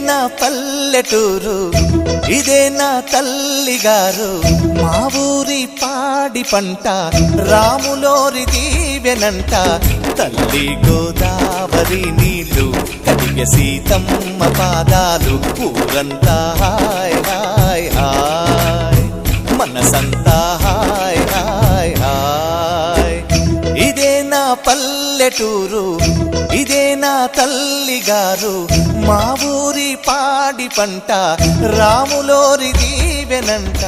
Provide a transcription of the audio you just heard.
నా పల్లెటూరు, ఇదే నా తల్లిగారు. మా ఊరి పాడి పంట రాములోరి దీవెనంట. తల్లి గోదావరి నీళ్ళు కడిగె సీతమ్మ పాదాలు. ఊరంతా హాయ్ హాయ్ హాయ్, మనసంతా హాయ్ హాయ్ హాయ్. ఇదే నా పల్లెటూరు, ఇదే నా తల్లిగారు. మా ఊరి పాడి పంట రాములోరి దీవెనంట.